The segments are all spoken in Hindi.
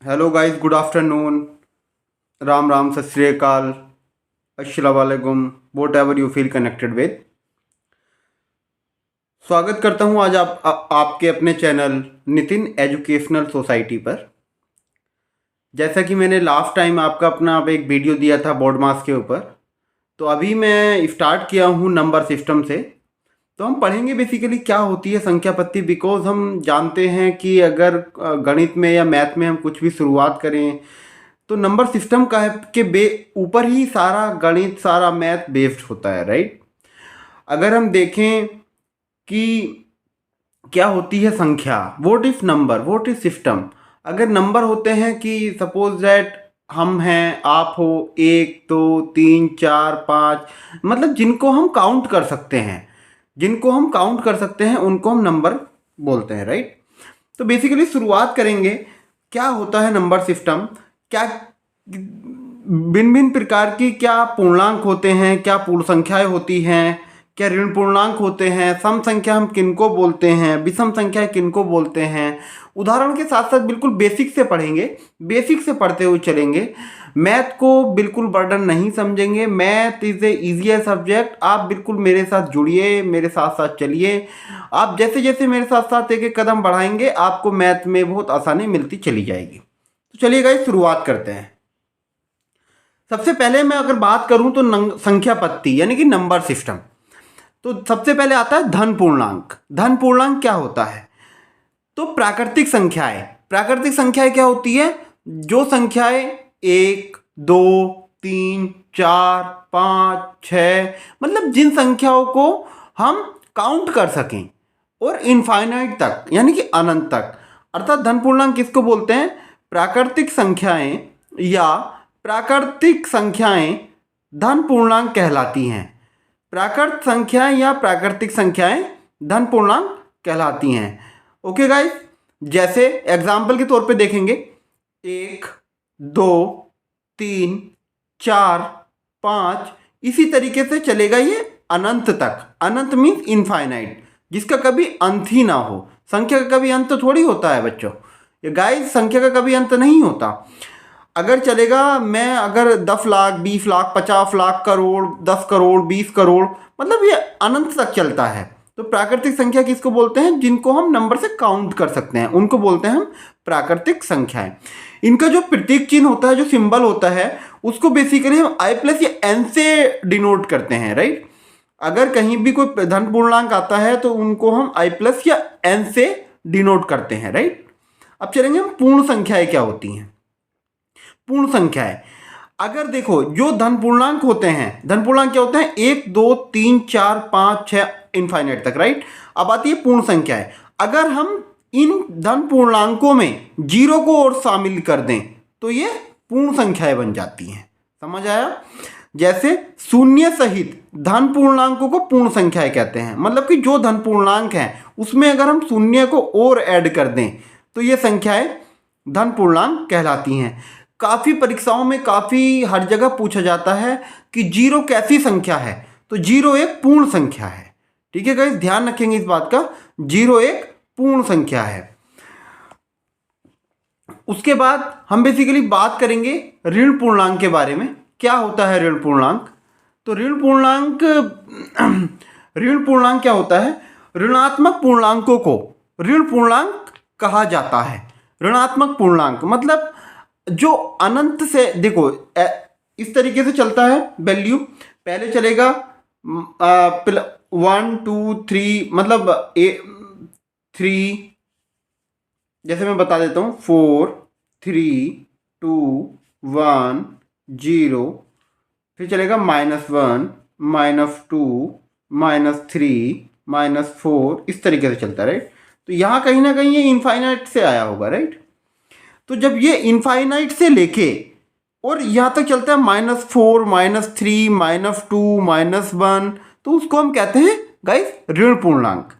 Hello guys, good afternoon, Ram Ram, सत श्री अकाल, अस्सलाम वालेकुम, vote ever you feel connected with. स्वागत करता हूं आज आपके अपने चैनल नितिन एजुकेशनल सोसाइटी पर। जैसा कि मैंने लास्ट टाइम आपका अपना एक वीडियो दिया था बोर्ड मास के ऊपर, तो अभी मैं स्टार्ट किया हूं नंबर सिस्टम से। तो हम पढ़ेंगे बेसिकली क्या होती है संख्या पत्ती, बिकॉज हम जानते हैं कि अगर गणित में या मैथ में हम कुछ भी शुरुआत करें तो नंबर सिस्टम का है के ऊपर ही सारा गणित सारा मैथ बेस्ड होता है, राइट। अगर हम देखें कि क्या होती है संख्या, what is number, what is system. अगर नंबर होते हैं कि सपोज दैट हम हैं, आप हो, 1 2 3 4 5, मतलब जिनको हम काउंट कर सकते हैं, जिनको हम काउंट कर सकते हैं उनको हम नंबर बोलते हैं, राइट। तो बेसिकली शुरुआत करेंगे क्या होता है नंबर सिस्टम, क्या भिन्न भिन्न प्रकार की क्या पूर्णांक होते हैं, क्या पूर्ण संख्याएं होती हैं, क्या ऋण पूर्णांक होते हैं, सम संख्या हम किनको बोलते हैं, विषम संख्या किनको बोलते हैं। उदाहरण के साथ साथ बिल्कुल बेसिक से पढ़ेंगे, बेसिक से पढ़ते हुए चलेंगे। मैथ को बिल्कुल बर्डन नहीं समझेंगे, math is a easier subject. आप बिल्कुल मेरे साथ जुड़िए, मेरे साथ साथ चलिए। आप जैसे जैसे मेरे साथ साथ एक एक कदम बढ़ाएंगे आपको मैथ में बहुत आसानी मिलती चली जाएगी। तो चलिए गाइस, शुरुआत करते हैं। सबसे पहले मैं अगर बात करूं तो संख्या पत्ती यानी कि नंबर सिस्टम, तो सबसे पहले आता है धन पूर्णांक। धन पूर्णांक क्या होता है? तो प्राकृतिक संख्याएं, प्राकृतिक संख्याएं क्या होती है? जो संख्याएं 1 2 3 4 5 6, मतलब जिन संख्याओं को हम काउंट कर सकें और इनफाइनाइट तक यानी कि अनंत तक, अर्थात धन पूर्णांक किसको बोलते हैं? प्राकृतिक संख्याएं या प्राकृतिक संख्याएं धन पूर्णांक कहलाती हैं। प्राकृत संख्याएं या प्राकृतिक संख्याएं धन पूर्णांक कहलाती हैं। ओके गाइस, जैसे एग्जाम्पल के तौर पे देखेंगे 1 2 3 4 5, इसी तरीके से चलेगा ये अनंत तक। अनंत मीन्स इनफाइनाइट, जिसका कभी अंत ही ना हो। संख्या का कभी अंत थोड़ी होता है बच्चों, ये गाइस संख्या का कभी अंत नहीं होता। अगर चलेगा, मैं अगर 10 लाख 20 लाख 50 लाख करोड़ 10 करोड़ 20 करोड़, मतलब ये अनंत तक चलता है। तो प्राकृतिक संख्या किसको बोलते हैं? जिनको हम नंबर से काउंट कर सकते हैं उनको बोलते हैं हम प्राकृतिक संख्याएं। इनका जो प्रतीक चिन्ह होता है, जो सिंबल होता है, उसको बेसिकली हम आई प्लस या एन से डिनोट करते हैं, राइट। अगर कहीं भी कोई धन पूर्णांक आता है तो उनको हम आई प्लस या एन से डिनोट करते हैं, राइट। अब चलेंगे हम पूर्ण संख्याएं क्या होती हैं। पूर्ण संख्याएं, अगर देखो जो धन पूर्णांक होते हैं, धन पूर्णांक क्या होते हैं? 1 2 3 4 5 6 इनफाइनाइट तक, राइट। अब आती है पूर्ण संख्याएं। अगर हम इन धन पूर्णांकों में जीरो को और शामिल कर दें तो ये पूर्ण संख्याएं बन जाती हैं। समझ आया? जैसे शून्य सहित धन पूर्णांकों को पूर्ण संख्याएं कहते हैं, मतलब कि जो धन पूर्णांक हैं उसमें अगर हम शून्य को और ऐड कर दें तो ये संख्याएं धन पूर्णांक कहलाती हैं। काफ़ी परीक्षाओं में काफ़ी हर जगह पूछा जाता है कि जीरो कैसी संख्या है, तो जीरो एक पूर्ण संख्या है। ठीक है गाइस, ध्यान रखेंगे इस बात का, जीरो एक पूर्ण संख्या है। उसके बाद हम बेसिकली बात करेंगे ऋण पूर्णांक के बारे में। क्या होता है ऋण पूर्णांक? तो ऋण पूर्णांक ऋण पूर्णांक क्या होता है? ऋणात्मक पूर्णांकों को ऋण पूर्णांक कहा जाता है। ऋणात्मक पूर्णांक मतलब जो अनंत से, देखो इस तरीके से चलता है वैल्यू। पहले चलेगा 1 2 3, मतलब 3, जैसे मैं बता देता हूँ 4 3 2 1 0, फिर चलेगा -1 -2 -3 -4, इस तरीके से चलता है, राइट। तो यहाँ कहीं ना कहीं ये इनफाइनाइट से आया होगा, राइट। तो जब ये इनफाइनाइट से लेके और यहाँ तक चलता है -4 -3 -2 -1, तो उसको हम कहते हैं गाइस ऋण पूर्णांक।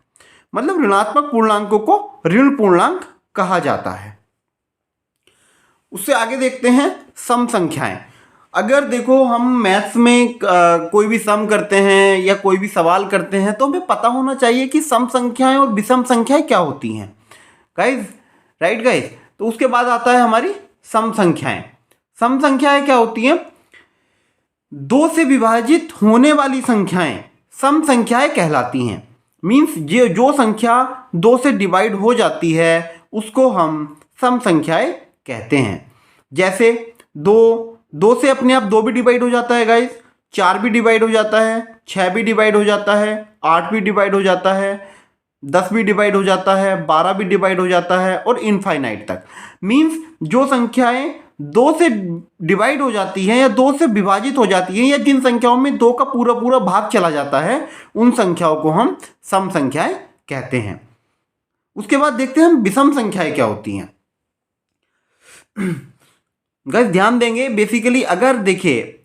मतलब ऋणात्मक पूर्णांकों को ऋण पूर्णांक कहा जाता है। उससे आगे देखते हैं सम संख्याएं। अगर देखो हम मैथ्स में कोई भी सम करते हैं या कोई भी सवाल करते हैं तो हमें पता होना चाहिए कि सम संख्याएं और विषम संख्याएं क्या होती हैं गाइस, राइट गाइस। तो उसके बाद आता है हमारी सम संख्याएं। सम संख्याएं क्या होती हैं? दो से विभाजित होने वाली संख्याएं सम संख्याएं कहलाती हैं। मीन्स जो संख्या दो से डिवाइड हो जाती है उसको हम सम संख्याएं कहते हैं। जैसे दो से अपने आप दो भी डिवाइड हो जाता है गाइस, चार भी डिवाइड हो जाता है, छः भी डिवाइड हो जाता है, आठ भी डिवाइड हो जाता है, 10 भी डिवाइड हो जाता है, 12 भी डिवाइड हो जाता है और इनफाइनाइट तक। मीन्स जो संख्याएं दो से डिवाइड हो जाती हैं या दो से विभाजित हो जाती हैं या जिन संख्याओं में दो का पूरा पूरा भाग चला जाता है उन संख्याओं को हम सम संख्याएं कहते हैं। उसके बाद देखते हैं हम विषम संख्याएं क्या होती हैं। गाइस ध्यान देंगे, बेसिकली अगर देखिए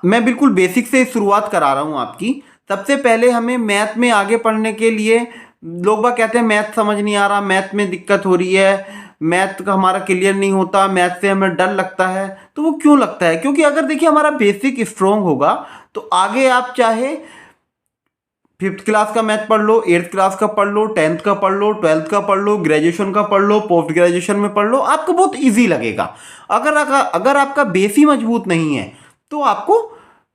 मैं बिल्कुल बेसिक से शुरुआत करा रहा हूँ आपकी। सबसे पहले हमें मैथ में आगे पढ़ने के लिए लोग बाग कहते हैं मैथ समझ नहीं आ रहा, मैथ में दिक्कत हो रही है, मैथ का हमारा क्लियर नहीं होता, मैथ से हमें डर लगता है। तो वो क्यों लगता है? क्योंकि अगर देखिए हमारा बेसिक स्ट्रॉन्ग होगा तो आगे आप चाहे 5th क्लास का मैथ पढ़ लो, 8th क्लास का पढ़ लो, 10th का पढ़ लो, 12th का पढ़ लो, ग्रेजुएशन का पढ़ लो, पोस्ट ग्रेजुएशन में पढ़ लो, आपको बहुत ईजी लगेगा। अगर आपका बेस ही मजबूत नहीं है तो आपको,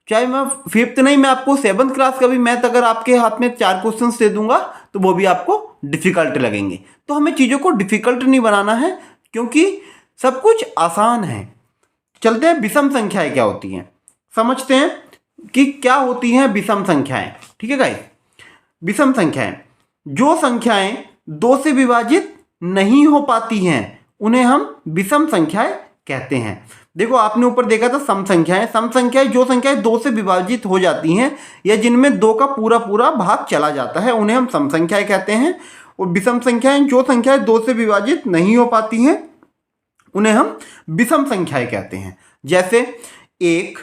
चाहे मैं 5th नहीं, मैं आपको 7th क्लास का भी मैथ अगर आपके हाथ में 4 क्वेश्चन दे दूंगा तो वो भी आपको डिफिकल्ट लगेंगे। तो हमें चीज़ों को डिफिकल्ट नहीं बनाना है क्योंकि सब कुछ आसान है। चलते हैं विषम संख्याएं क्या होती हैं, समझते हैं कि क्या होती हैं विषम संख्याएं। ठीक है गाइस, विषम संख्याएं जो संख्याएं दो से विभाजित नहीं हो पाती हैं उन्हें हम विषम संख्याएं कहते हैं। देखो आपने ऊपर देखा था सम संख्याएं। सम संख्याएं जो संख्याएं दो से विभाजित हो जाती हैं या जिनमें दो का पूरा पूरा भाग चला जाता है उन्हें हम सम संख्याएं कहते हैं। और विषम संख्याएं जो संख्याएं दो से विभाजित नहीं हो पाती हैं उन्हें हम विषम संख्याएं कहते हैं। जैसे एक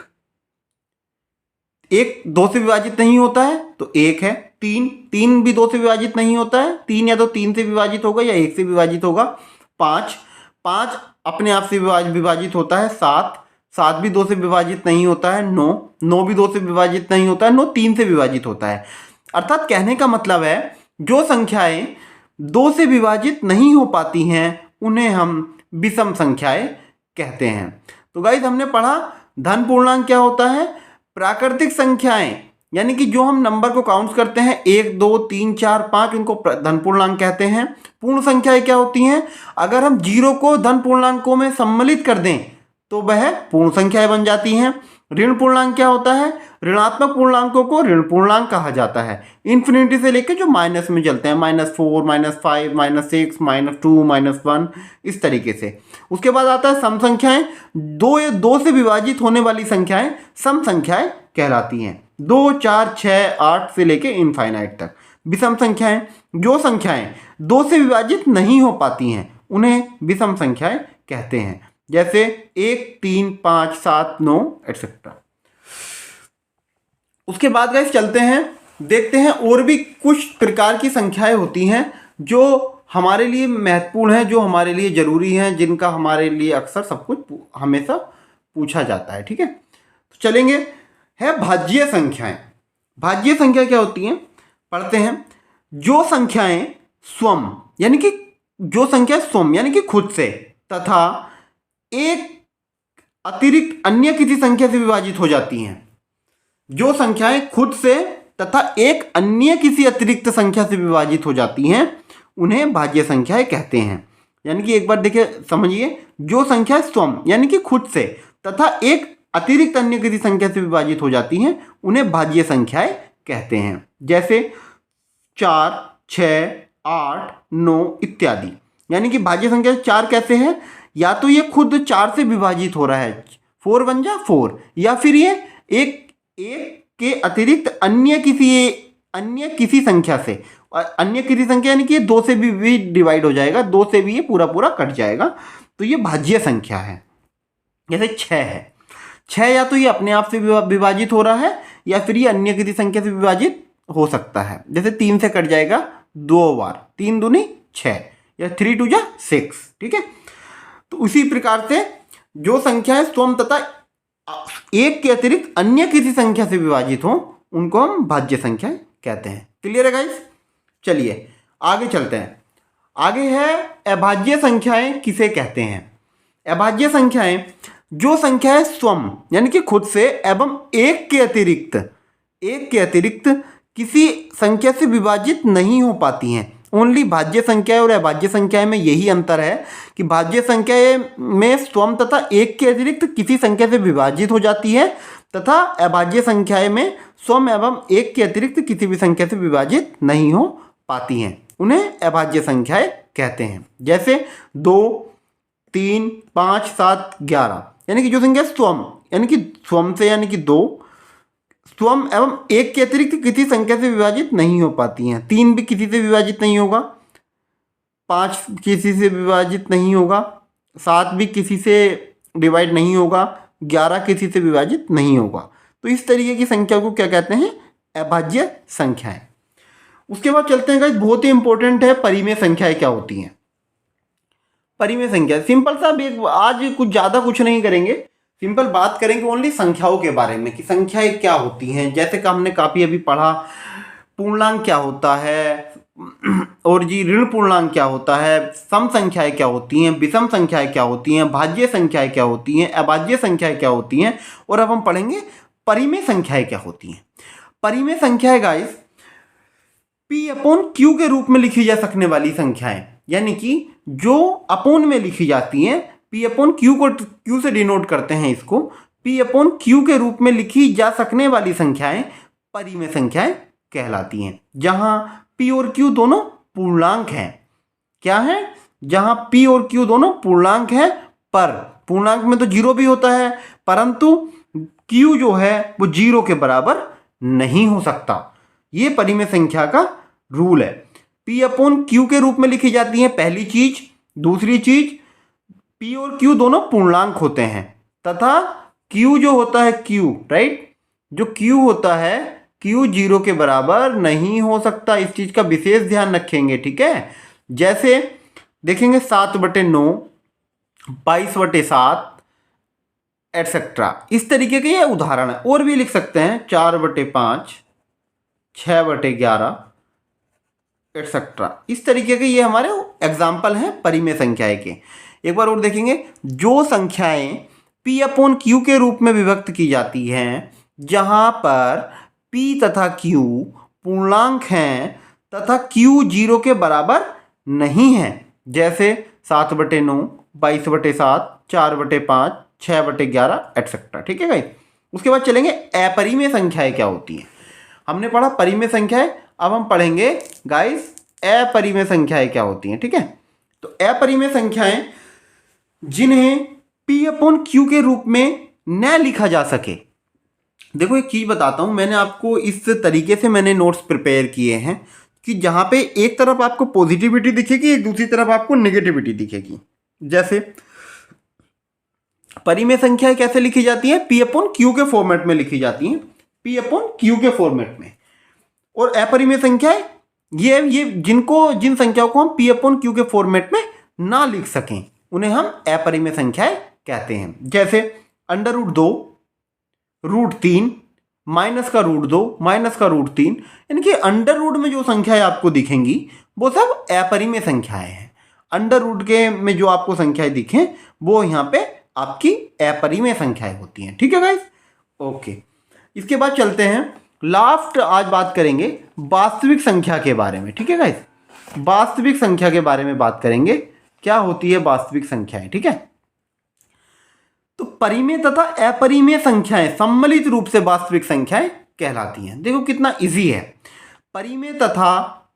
दो से विभाजित नहीं होता है तो एक है। तीन भी दो से विभाजित नहीं होता है, तीन या तो तीन से विभाजित होगा या एक से विभाजित होगा। पाँच अपने आप से विभाजित होता है। सात भी दो से विभाजित नहीं होता है। नौ भी दो से विभाजित नहीं होता है। 9 3 से विभाजित होता है। अर्थात कहने का मतलब है जो संख्याएं दो से विभाजित नहीं हो पाती हैं उन्हें हम विषम संख्याएं कहते हैं। तो गाइस हमने पढ़ा धन पूर्णांक क्या होता है, प्राकृतिक संख्याएं यानी कि जो हम नंबर को काउंट करते हैं 1 2 3 4 5 उनको धन पूर्णांक कहते हैं। पूर्ण संख्याएं क्या होती हैं, अगर हम 0 को धन पूर्णांकों में सम्मिलित कर दें तो वह पूर्ण संख्याएं बन जाती हैं। ऋण पूर्णांक क्या होता है, ऋणात्मक पूर्णांकों को ऋण पूर्णांक कहा जाता है। इन्फिनिटी से लेकर जो माइनस में चलते हैं, -4 -5 -6 -2 -1 इस तरीके से। उसके बाद आता है सम संख्याएं। दो से विभाजित होने वाली संख्याएं सम संख्याएं कहलाती हैं। 2 4 6 8 से लेकर इनफाइनाइट तक। विषम संख्याएं जो संख्याएं दो से विभाजित नहीं हो पाती हैं उन्हें विषम संख्याएं कहते हैं। जैसे 1 3 5 7 9 एटसेट्रा। उसके बाद गाइस चलते हैं, देखते हैं और भी कुछ प्रकार की संख्याएं होती हैं जो हमारे लिए महत्वपूर्ण है, जो हमारे लिए जरूरी हैं, जिनका हमारे लिए अक्सर सब कुछ हमेशा पूछा जाता है। ठीक है, तो चलेंगे है भाज्य संख्याएं। भाज्य संख्या क्या होती हैं, पढ़ते हैं। जो संख्याएं स्वयं यानी कि खुद से तथा एक अतिरिक्त अन्य किसी संख्या से विभाजित हो जाती हैं। जो संख्याएं खुद से तथा एक अन्य किसी अतिरिक्त संख्या से विभाजित हो जाती हैं उन्हें भाज्य संख्याएं कहते हैं। यानी कि एक बार देखिए समझिए, जो संख्या स्वयं यानी कि खुद से तथा एक अतिरिक्त अन्य किसी संख्या से विभाजित हो जाती हैं उन्हें भाज्य संख्याएं कहते हैं। जैसे 4 6 8 9 इत्यादि। यानी कि भाज्य संख्या 4 कैसे है, या तो ये खुद 4 से विभाजित हो रहा है, 4 1 जा 4, या फिर ये एक के अतिरिक्त अन्य किसी संख्या से, अन्य किसी संख्या यानी कि ये 2 से भी डिवाइड हो जाएगा, 2 से भी ये पूरा पूरा कट जाएगा, तो ये भाज्य संख्या है। जैसे 6 है, 6 या तो ये अपने आप से विभाजित हो रहा है या फिर ये अन्य किसी संख्या से विभाजित हो सकता है। जैसे 3 से कट जाएगा 2 बार, 3 दूनी 6 या 3 2 जा 6। ठीक है, तो उसी प्रकार से जो संख्याएं स्वयं तथा एक के अतिरिक्त अन्य किसी संख्या से विभाजित हो उनको हम भाज्य संख्या कहते हैं। क्लियर है गाइस? चलिए आगे चलते हैं। आगे है अभाज्य संख्याएं किसे कहते हैं। अभाज्य संख्याएं जो संख्याएं स्वयं यानी कि खुद से एवं एक के अतिरिक्त किसी संख्या से विभाजित नहीं हो पाती हैं। ओनली भाज्य संख्याएं और अभाज्य संख्याएं में यही अंतर है कि भाज्य संख्याएं में स्वयं तथा एक के अतिरिक्त किसी संख्या से विभाजित हो जाती है तथा अभाज्य संख्याएं में स्वयं एवं एक के अतिरिक्त किसी भी संख्या से विभाजित नहीं हो पाती हैं, उन्हें अभाज्य संख्याएं कहते हैं। जैसे 2, 3, 5, 7, 11 यानी कि जो संख्या स्वयं यानी कि स्वयं से यानी कि 2 स्वयं एवं एक के अतिरिक्त किसी संख्या से विभाजित नहीं हो पाती हैं। 3 भी किसी से विभाजित नहीं होगा, 5 किसी से विभाजित नहीं होगा, 7 भी किसी से डिवाइड नहीं होगा, 11 किसी से विभाजित नहीं होगा। तो इस तरीके की संख्या को क्या कहते हैं? अभाज्य संख्याएं। उसके बाद चलते हैं गाइस, बहुत ही इंपॉर्टेंट है परिमेय संख्याएं क्या होती हैं। परिमेय संख्या सिंपल सा, आज कुछ ज़्यादा कुछ नहीं करेंगे, सिंपल बात करेंगे ओनली संख्याओं के बारे में कि संख्याएं क्या होती हैं। जैसे कि हमने काफ़ी अभी पढ़ा पूर्णांक क्या होता है और जी ऋण पूर्णांक क्या होता है, सम संख्याएं क्या होती हैं, विषम संख्याएं क्या होती हैं, भाज्य संख्याएं क्या होती हैं, अभाज्य संख्याएं क्या होती हैं, और अब हम पढ़ेंगे परिमेय संख्याएं क्या होती हैं। परिमेय संख्याएं गाइस P/Q के रूप में लिखी जा सकने वाली संख्याएं, यानी कि जो अपोन में लिखी जाती हैं, P/Q को Q से डिनोट करते हैं इसको, P/Q के रूप में लिखी जा सकने वाली संख्याएं परिमेय संख्याएं कहलाती हैं। जहां P और Q दोनों पूर्णांक हैं। क्या है? जहां P और Q दोनों पूर्णांक है, पर पूर्णांक में तो 0 भी होता है, परंतु Q जो है वो 0 के बराबर नहीं हो सकता। ये परिमेय संख्या का रूल है। P/Q के रूप में लिखी जाती है पहली चीज। दूसरी चीज, P और Q दोनों पूर्णांक होते हैं तथा Q जो होता है Q, राइट, जो Q होता है Q 0 के बराबर नहीं हो सकता। इस चीज का विशेष ध्यान रखेंगे, ठीक है। जैसे देखेंगे 7/9, 22/7 एटसेट्रा, इस तरीके के ये उदाहरण है। और भी लिख सकते हैं 4/5, 6/11 एटसेट्रा। इस तरीके के ये हमारे एग्जाम्पल हैं परिमेय संख्याएं के। एक बार और देखेंगे, जो संख्याएं P/Q के रूप में विभक्त की जाती हैं, जहां पर P तथा Q पूर्णांक हैं तथा Q 0 के बराबर नहीं है। जैसे 7/9, 22/7, 4/5, 6/11 एटसेट्रा, ठीक है गाइस। उसके बाद चलेंगे अपरिमेय संख्याएं क्या होती हैं। हमने पढ़ा परिमेय संख्याएं, अब हम पढ़ेंगे गाइस अपरिमेय संख्याएं क्या होती हैं, ठीक है। तो अपरिमेय संख्याएं जिन्हें P/Q के रूप में न लिखा जा सके। देखो एक चीज बताता हूं, मैंने आपको इस तरीके से मैंने नोट्स प्रिपेयर किए हैं कि जहां पे एक तरफ आपको पॉजिटिविटी दिखेगी, एक दूसरी तरफ आपको नेगेटिविटी दिखेगी। जैसे परिमेय संख्याएं कैसे लिखी जाती है? P/Q के फॉर्मेट में लिखी जाती हैं, P/Q के फॉर्मेट में। और अपरिमेय संख्याएं ये जिन संख्याओं को हम P/Q के फॉर्मेट में ना लिख सकें, उन्हें हम अपरिमेय संख्याएं कहते हैं। जैसे √2, √3, -√2, -√3, यानी कि अंडर रूट में जो संख्याएं आपको दिखेंगी वो सब अपरिमेय संख्याएं हैं। अंडर रूट के में जो आपको संख्याएं दिखें वो यहाँ पे आपकी अपरिमेय संख्याएं होती हैं, ठीक है गाइस। ओके, इसके बाद चलते हैं लास्ट, आज बात करेंगे वास्तविक संख्या के बारे में, ठीक है गाइस। वास्तविक संख्या के बारे में बात करेंगे, क्या होती है वास्तविक संख्याएं, ठीक है। तो परिमेय तथा अपरिमेय संख्याएं सम्मिलित रूप से वास्तविक संख्याएं कहलाती हैं। देखो कितना इजी है। परिमेय तथा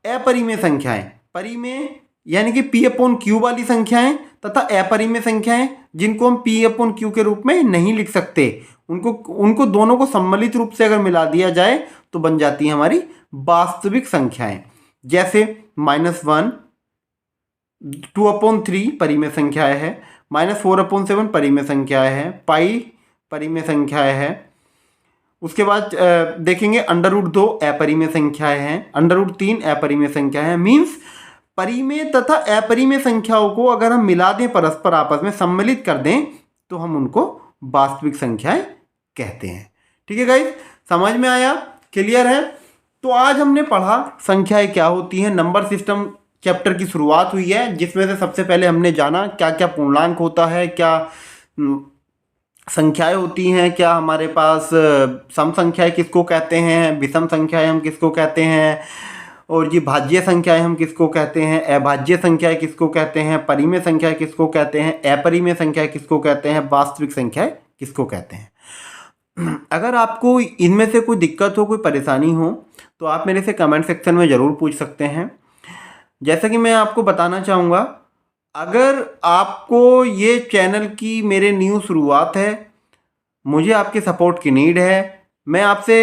अपरिमेय संख्याएं, परिमेय यानी कि P/Q वाली संख्याएं तथा अपरिमेय संख्याएं जिनको हम P/Q के रूप में नहीं लिख सकते, उनको दोनों को सम्मिलित रूप से अगर मिला दिया जाए तो बन जाती है हमारी वास्तविक संख्याएं। जैसे -1, 2/3 परिमेय संख्याएं है, -4/7 परिमेय संख्याएं है, पाई परिमेय संख्याएं है। उसके बाद देखेंगे √2 अपरिमेय संख्याएं हैं, √3 अपरिमेय संख्याएं हैं। मीन्स परिमेय तथा अपरिमेय संख्याओं को अगर हम मिला दें, परस्पर आपस में सम्मिलित कर दें, तो हम उनको वास्तविक संख्याएं कहते हैं, ठीक है गाइस। समझ में आया? क्लियर है? तो आज हमने पढ़ा संख्याएं क्या होती हैं, नंबर सिस्टम चैप्टर की शुरुआत हुई है, जिसमें से सबसे पहले हमने जाना क्या क्या पूर्णांक होता है, क्या संख्याएं होती हैं, क्या हमारे पास सम संख्याएं किसको कहते हैं, विषम संख्याएं हम किसको कहते हैं, और ये भाज्य संख्याएं हम किसको कहते हैं, अभाज्य संख्याएं किसको कहते हैं, परिमेय संख्याएं किसको कहते हैं, अपरिमेय संख्याएं किसको कहते हैं, वास्तविक संख्याएं किसको कहते हैं। अगर आपको इनमें से कोई दिक्कत हो, कोई परेशानी हो, तो आप मेरे से कमेंट सेक्शन में ज़रूर पूछ सकते हैं। जैसा कि मैं आपको बताना चाहूँगा, अगर आपको ये चैनल की मेरे न्यू शुरुआत है, मुझे आपके सपोर्ट की नीड है, मैं आपसे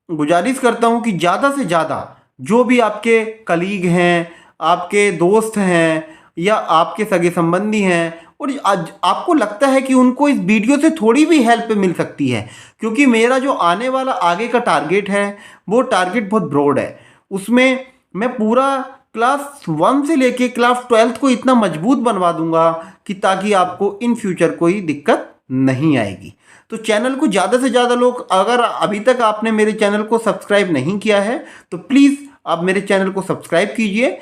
गुजारिश करता हूँ कि ज़्यादा से ज़्यादा जो भी आपके कलीग हैं, आपके दोस्त हैं, या आपके सगे संबंधी हैं, और आज आपको लगता है कि उनको इस वीडियो से थोड़ी भी हेल्प मिल सकती है, क्योंकि मेरा जो आने वाला आगे का टारगेट है वो टारगेट बहुत ब्रॉड है। उसमें मैं पूरा क्लास 1 से लेके क्लास 12 को इतना मजबूत बनवा दूंगा कि ताकि आपको इन फ्यूचर कोई दिक्कत नहीं आएगी। तो चैनल को ज़्यादा से ज़्यादा लोग, अगर अभी तक आपने मेरे चैनल को सब्सक्राइब नहीं किया है तो प्लीज़ आप मेरे चैनल को सब्सक्राइब कीजिए।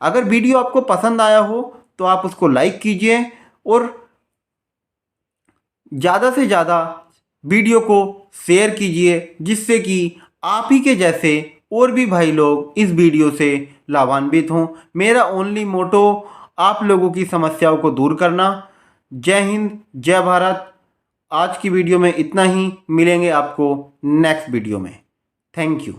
अगर वीडियो आपको पसंद आया हो तो आप उसको लाइक कीजिए, और ज़्यादा से ज़्यादा वीडियो को शेयर कीजिए, जिससे कि आप ही के जैसे और भी भाई लोग इस वीडियो से लाभान्वित हों। मेरा ओनली मोटो आप लोगों की समस्याओं को दूर करना। जय हिंद, जय भारत। आज की वीडियो में इतना ही, मिलेंगे आपको नेक्स्ट वीडियो में। Thank you.